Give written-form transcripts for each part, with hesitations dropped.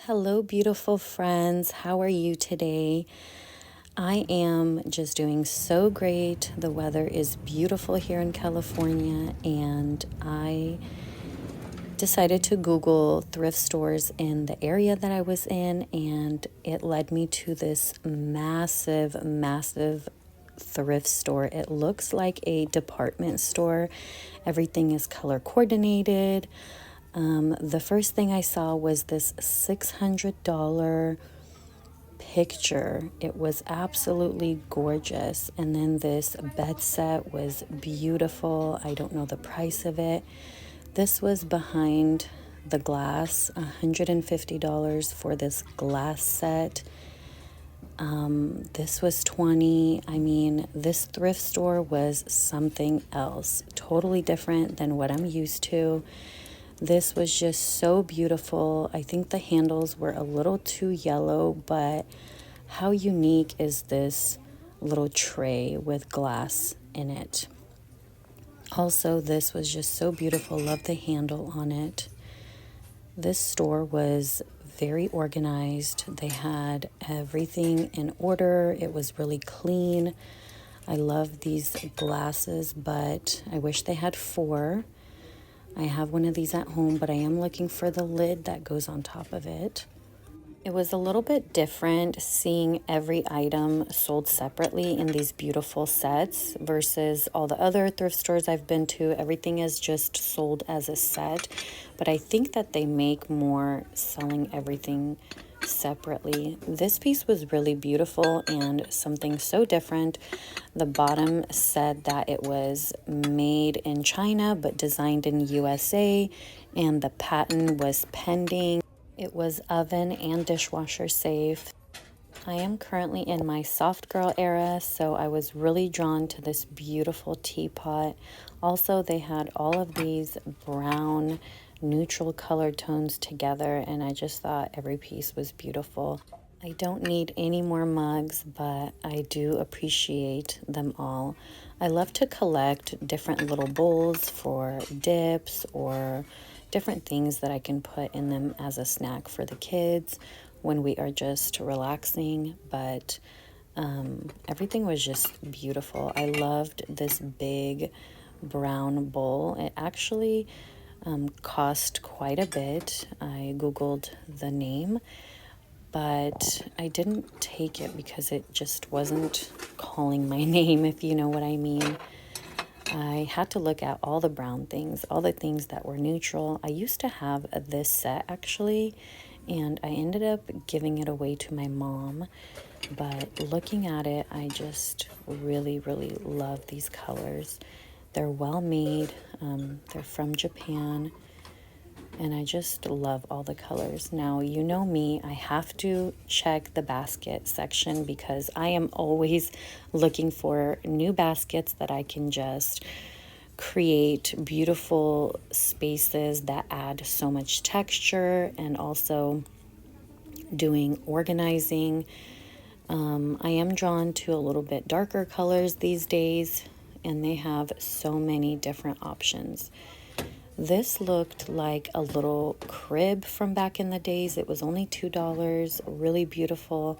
Hello, beautiful friends. How are you today? I am just doing so great. The weather is beautiful here in California, and I decided to Google thrift stores in the area that I was in, and it led me to this massive thrift store. It looks like a department store. Everything is color coordinated. The first thing I saw was this $600 picture. It was absolutely gorgeous. And then this bed set was beautiful. I don't know the price of it. This was behind the glass, $150 for this glass set. This was $20. I mean, this thrift store was something else, totally different than what I'm used to. This was just so beautiful. I think the handles were a little too yellow, but how unique is this little tray with glass in it? Also, this was just so beautiful. Love the handle on it. This store was very organized. They had everything in order. It was really clean. I love these glasses, but I wish they had four. I have one of these at home, but I am looking for the lid that goes on top of it. It was a little bit different seeing every item sold separately in these beautiful sets versus all the other thrift stores I've been to. Everything is just sold as a set, but I think that they make more selling everything separately. This piece was really beautiful and something so different. The bottom said that it was made in China but designed in USA, and the patent was pending. It was oven and dishwasher safe. I am currently in my soft girl era, so I was really drawn to this beautiful teapot. Also, they had all of these brown neutral color tones together, and I just thought every piece was beautiful. I don't need any more mugs, but I do appreciate them all. I love to collect different little bowls for dips or different things that I can put in them as a snack for the kids when we are just relaxing, but everything was just beautiful. I loved this big brown bowl. It actually cost quite a bit. I Googled the name, but I didn't take it because it just wasn't calling my name, if you know what I mean. I had to look at all the brown things, all the things that were neutral. I used to have this set actually, and I ended up giving it away to my mom. But looking at it, I just really love these colors. They're well made. They're from Japan. And I just love all the colors. Now, you know me, I have to check the basket section because I am always looking for new baskets that I can just create beautiful spaces that add so much texture, and also doing organizing. I am drawn to a little bit darker colors these days, and they have so many different options. This looked like a little crib from back in the days. It was only $2, really beautiful,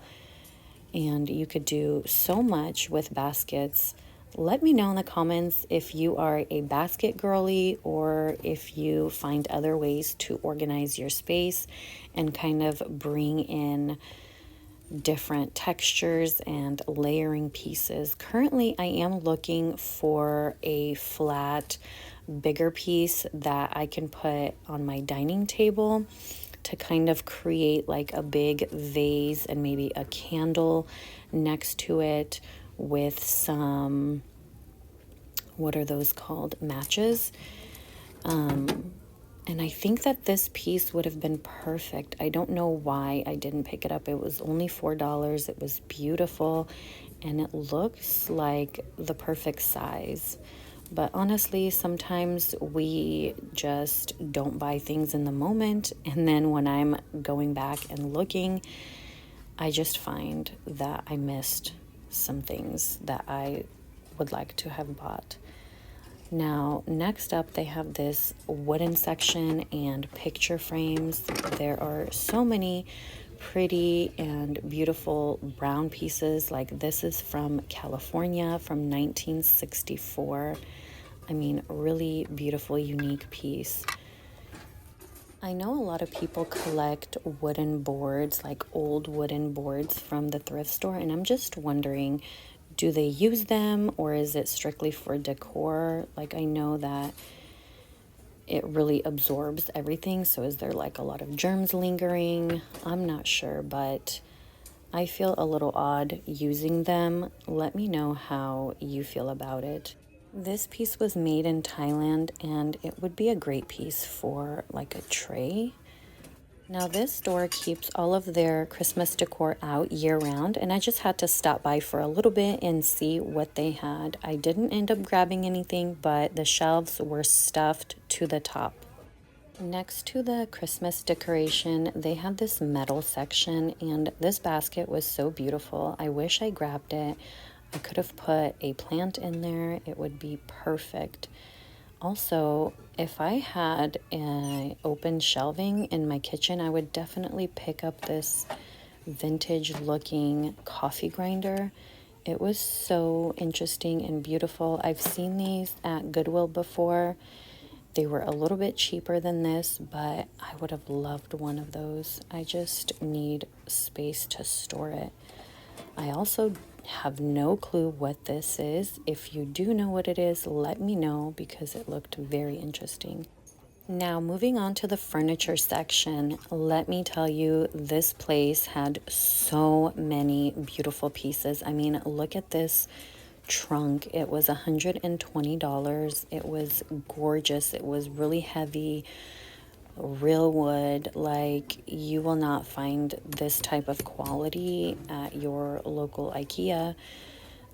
and you could do so much with baskets. Let me know in the comments if you are a basket girly or if you find other ways to organize your space and kind of bring in different textures and layering pieces. Currently, I am looking for a flat, bigger piece that I can put on my dining table to kind of create like a big vase and maybe a candle next to it with some, what are those called? Matches. And I think that this piece would have been perfect. I don't know why I didn't pick it up. It was only $4. It was beautiful, and it looks like the perfect size. But honestly, sometimes we just don't buy things in the moment. And then when I'm going back and looking, I just find that I missed some things that I would like to have bought. Now, next up, they have this wooden section and picture frames. There are so many pretty and beautiful brown pieces. Like this is from California from 1964. I mean, really beautiful, unique piece. I know a lot of people collect wooden boards, like old wooden boards from the thrift store, and I'm just wondering, do they use them or is it strictly for decor? Like, I know that it really absorbs everything, so is there like a lot of germs lingering? I'm not sure, but I feel a little odd using them. Let me know how you feel about it. This piece was made in Thailand and it would be a great piece for like a tray. Now this store keeps all of their Christmas decor out year round, and I just had to stop by for a little bit and see what they had. I didn't end up grabbing anything, but the shelves were stuffed to the top. Next to the Christmas decoration, they had this metal section, and this basket was so beautiful. I wish I grabbed it. I could have put a plant in there. It would be perfect. Also, if I had an open shelving in my kitchen, I would definitely pick up this vintage looking coffee grinder. It was so interesting and beautiful. I've seen these at Goodwill before. They were a little bit cheaper than this, but I would have loved one of those. I just need space to store it. I also have no clue what this is. If you do know what it is, let me know because it looked very interesting. Now, moving on to the furniture section, let me tell you, this place had so many beautiful pieces. I mean, look at this trunk. It was $120. It was gorgeous. It was really heavy, real wood. Like, you will not find this type of quality at your local IKEA.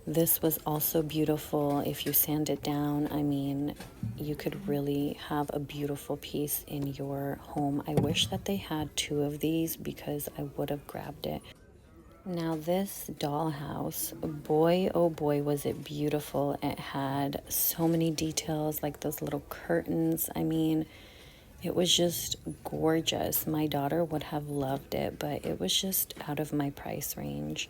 This was also beautiful. If you sand it down, I mean, you could really have a beautiful piece in your home. I wish that they had two of these because I would have grabbed it. Now this dollhouse, boy oh boy was it beautiful. It had so many details, like those little curtains. I mean, it was just gorgeous. My daughter would have loved it, but it was just out of my price range.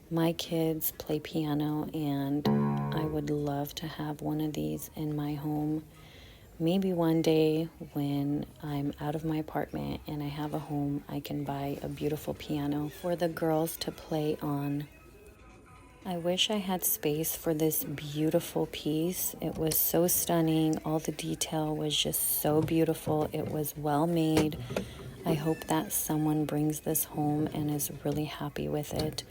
My kids play piano and I would love to have one of these in my home. Maybe one day when I'm out of my apartment and I have a home, I can buy a beautiful piano for the girls to play on. I wish I had space for this beautiful piece. It was so stunning. All the detail was just so beautiful. It was well made. I hope that someone brings this home and is really happy with it.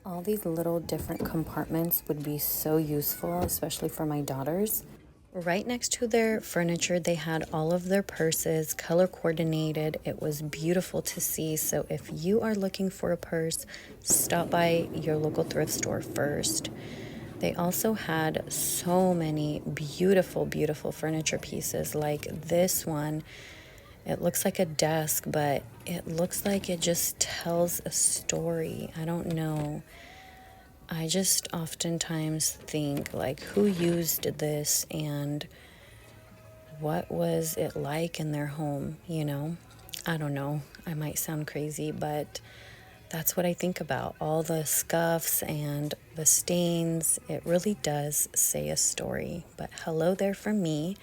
All these little different compartments would be so useful, especially for my daughters. Right next to their furniture, they had all of their purses color coordinated. It was beautiful to see. So if you are looking for a purse, stop by your local thrift store first. They also had so many beautiful, beautiful furniture pieces. Like this one, it looks like a desk, but it looks like it just tells a story. I don't know. I just oftentimes think, like, who used this and what was it like in their home, you know? I don't know. I might sound crazy, but that's what I think about. All the scuffs and the stains. It really does say a story. But hello there from me.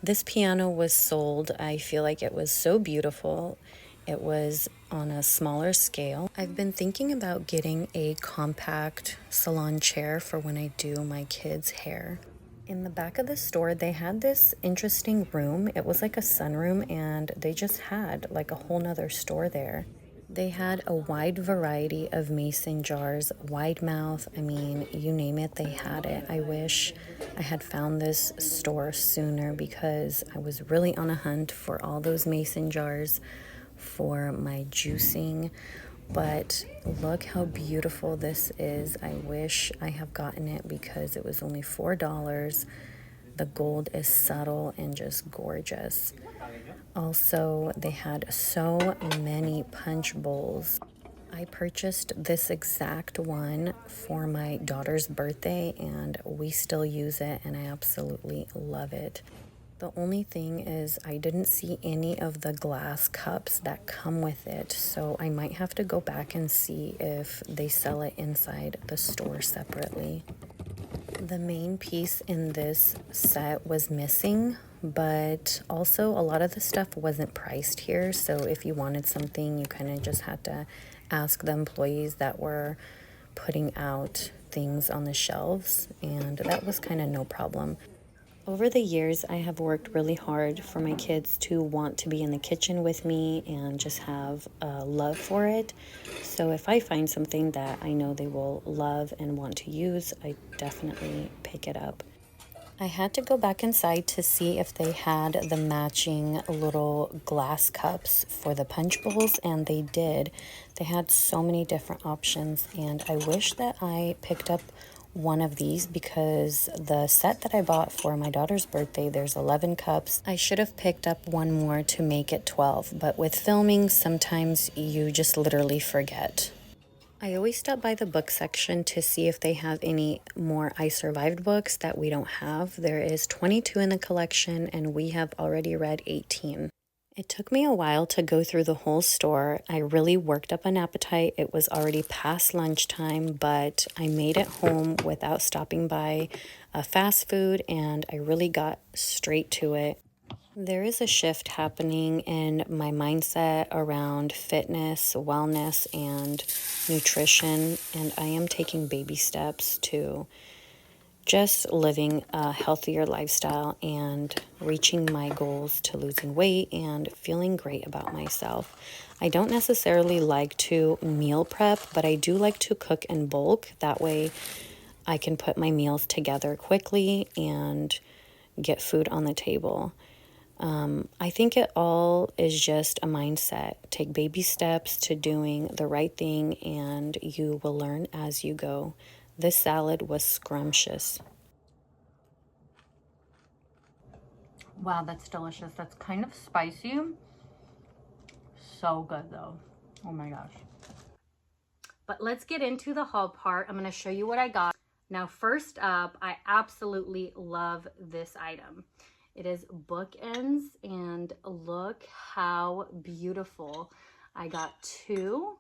This piano was sold. I feel like it was so beautiful. It was on a smaller scale. I've been thinking about getting a compact salon chair for when I do my kids' hair. In the back of the store, they had this interesting room. It was like a sunroom, and they just had like a whole nother store there. They had a wide variety of mason jars, wide mouth. I mean, you name it, they had it. I wish I had found this store sooner because I was really on a hunt for all those mason jars for my juicing. But look how beautiful this is. I wish I have gotten it because it was only $4. The gold is subtle and just gorgeous. Also, they had so many punch bowls. I purchased this exact one for my daughter's birthday and we still use it and I absolutely love it. The only thing is I didn't see any of the glass cups that come with it, so I might have to go back and see if they sell it inside the store separately. The main piece in this set was missing, but also a lot of the stuff wasn't priced here, so if you wanted something, you kind of just had to ask the employees that were putting out things on the shelves, and that was kind of no problem. Over the years, I have worked really hard for my kids to want to be in the kitchen with me and just have a love for it. So if I find something that I know they will love and want to use, I definitely pick it up. I had to go back inside to see if they had the matching little glass cups for the punch bowls, and they did. They had so many different options, and I wish that I picked up one of these because the set that I bought for my daughter's birthday, there's 11 cups. I should have picked up one more to make it 12, but with filming, sometimes you just literally forget. I always stop by the book section to see if they have any more I Survived books that we don't have. There is 22 in the collection and we have already read 18. It took me a while to go through the whole store. I really worked up an appetite. It was already past lunchtime, but I made it home without stopping by a fast food and I really got straight to it. There is a shift happening in my mindset around fitness, wellness, and nutrition, and I am taking baby steps to just living a healthier lifestyle and reaching my goals to losing weight and feeling great about myself. I don't necessarily like to meal prep, but I do like to cook in bulk. That way I can put my meals together quickly and get food on the table. I think it all is just a mindset. Take baby steps to doing the right thing and you will learn as you go. This salad was scrumptious. Wow, that's delicious. That's kind of spicy. So good though. Oh my gosh. But let's get into the haul part. I'm going to show you what I got. Now, first up, I absolutely love this item. It is bookends, and look how beautiful. I got two,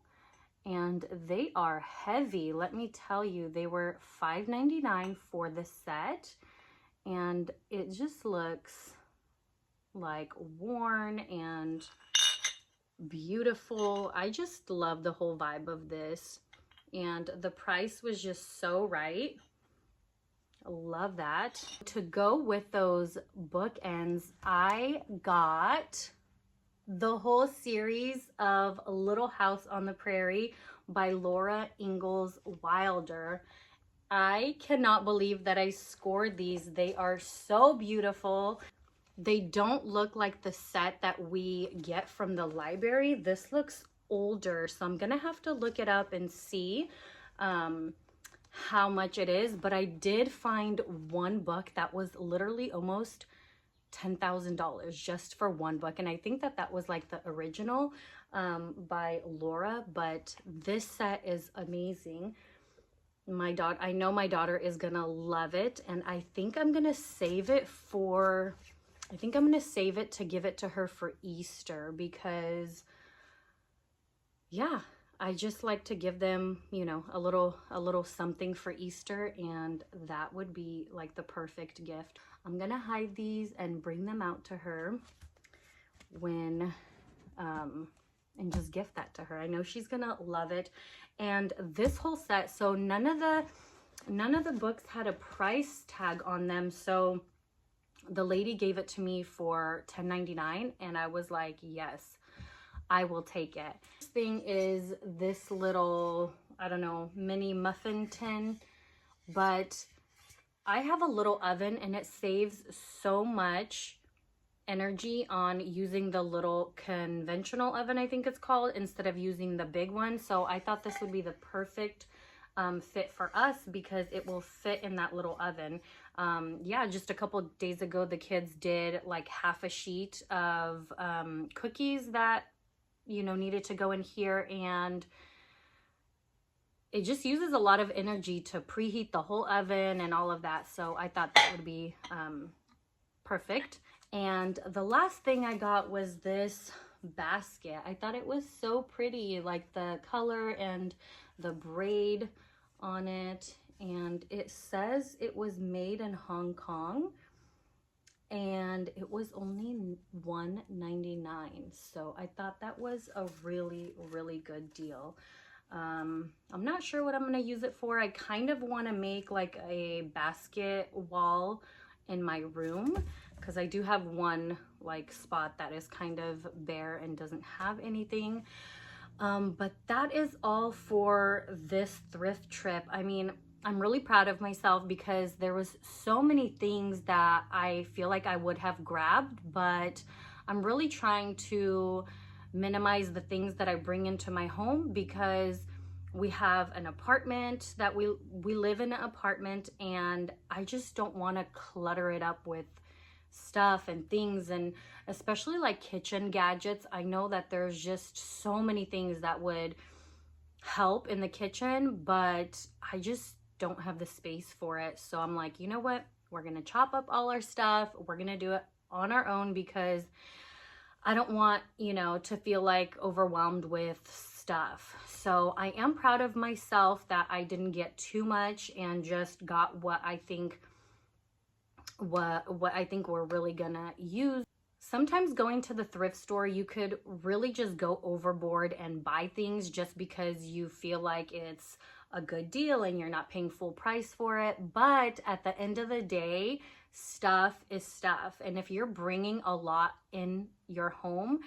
and they are heavy. Let me tell you, they were $5.99 for the set, and it just looks like worn and beautiful. I just love the whole vibe of this, and the price was just so right. Love that. To go with those bookends, I got the whole series of Little House on the Prairie by Laura Ingalls Wilder. I cannot believe that I scored these. They are so beautiful. They don't look like the set that we get from the library. This looks older, so I'm gonna have to look it up and see how much it is. But I did find one book that was literally almost $10,000 just for one book, and I think that that was like the original by Laura. But this set is amazing. I know my daughter is gonna love it, and I think I'm gonna save it to give it to her for Easter, because yeah, I just like to give them, you know, a little something for Easter, and that would be like the perfect gift. I'm gonna hide these and bring them out to her when and just gift that to her. I know she's gonna love it. And this whole set, so none of the books had a price tag on them, so the lady gave it to me for $10.99, and I was like, yes, I will take it. This thing is this little, I don't know, mini muffin tin, but I have a little oven and it saves so much energy on using the little conventional oven, I think it's called, instead of using the big one. So I thought this would be the perfect fit for us because it will fit in that little oven. Yeah, just a couple days ago, the kids did like half a sheet of cookies that, you know, needed to go in here, and it just uses a lot of energy to preheat the whole oven and all of that. So I thought that would be perfect. And the last thing I got was this basket. I thought it was so pretty, like the color and the braid on it. And it says it was made in Hong Kong, and it was only $1.99. So I thought that was a really, really good deal. I'm not sure what I'm going to use it for. I kind of want to make like a basket wall in my room, because I do have one like spot that is kind of bare and doesn't have anything. But that is all for this thrift trip. I mean, I'm really proud of myself because there was so many things that I feel like I would have grabbed, but I'm really trying to minimize the things that I bring into my home, because we have an apartment that we live in an apartment, and I just don't want to clutter it up with stuff and things, and especially like kitchen gadgets. I know that there's just so many things that would help in the kitchen, but I just don't have the space for it. So I'm like, you know what? We're going to chop up all our stuff. We're going to do it on our own, because I don't want, you know, to feel like overwhelmed with stuff. So I am proud of myself that I didn't get too much and just got what I think we're really gonna use. Sometimes going to the thrift store, you could really just go overboard and buy things just because you feel like it's a good deal and you're not paying full price for it. But at the end of the day, stuff is stuff. And if you're bringing a lot in your home,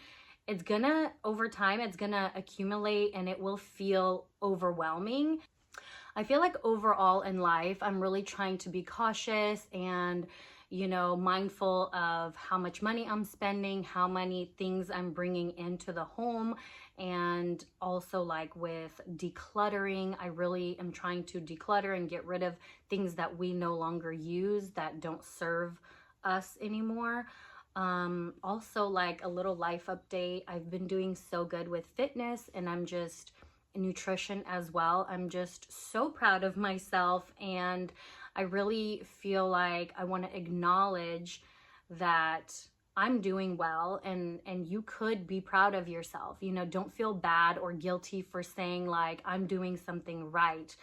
it's gonna, over time, it's gonna accumulate and it will feel overwhelming. I feel like overall in life, I'm really trying to be cautious and, you know, mindful of how much money I'm spending, how many things I'm bringing into the home, and also like with decluttering. I really am trying to declutter and get rid of things that we no longer use, that don't serve us anymore. Also, like a little life update. I've been doing so good with fitness, and I'm just nutrition as well. I'm just so proud of myself, and I really feel like I want to acknowledge that I'm doing well, and you could be proud of yourself. You know, don't feel bad or guilty for saying like I'm doing something right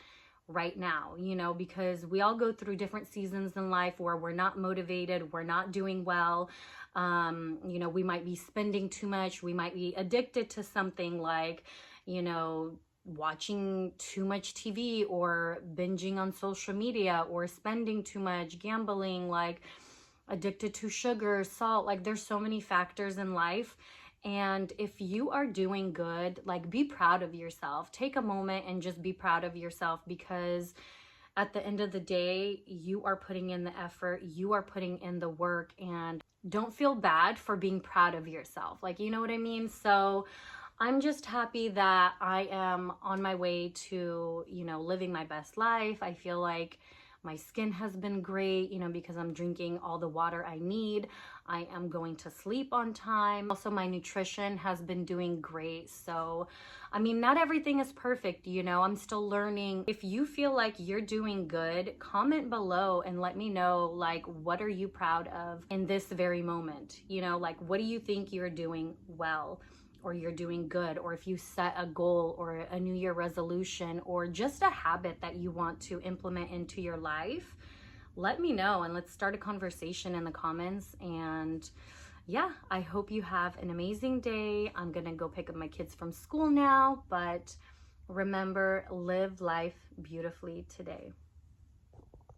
now, you know, because we all go through different seasons in life where we're not motivated, we're not doing well. You know, we might be spending too much, we might be addicted to something like, you know, watching too much TV or binging on social media or spending too much, gambling, like addicted to sugar, salt. Like there's so many factors in life. And if you are doing good, like be proud of yourself. Take a moment and just be proud of yourself, because at the end of the day, you are putting in the effort, you are putting in the work, and don't feel bad for being proud of yourself. Like, you know what I mean? So I'm just happy that I am on my way to, you know, living my best life. I feel like my skin has been great, you know, because I'm drinking all the water I need. I am going to sleep on time. Also, my nutrition has been doing great. So, I mean, not everything is perfect, you know, I'm still learning. If you feel like you're doing good, comment below and let me know, like, what are you proud of in this very moment? You know, like, what do you think you're doing well, or you're doing good, or if you set a goal or a New Year resolution or just a habit that you want to implement into your life, let me know and let's start a conversation in the comments. And yeah, I hope you have an amazing day. I'm gonna go pick up my kids from school now, but remember, live life beautifully today.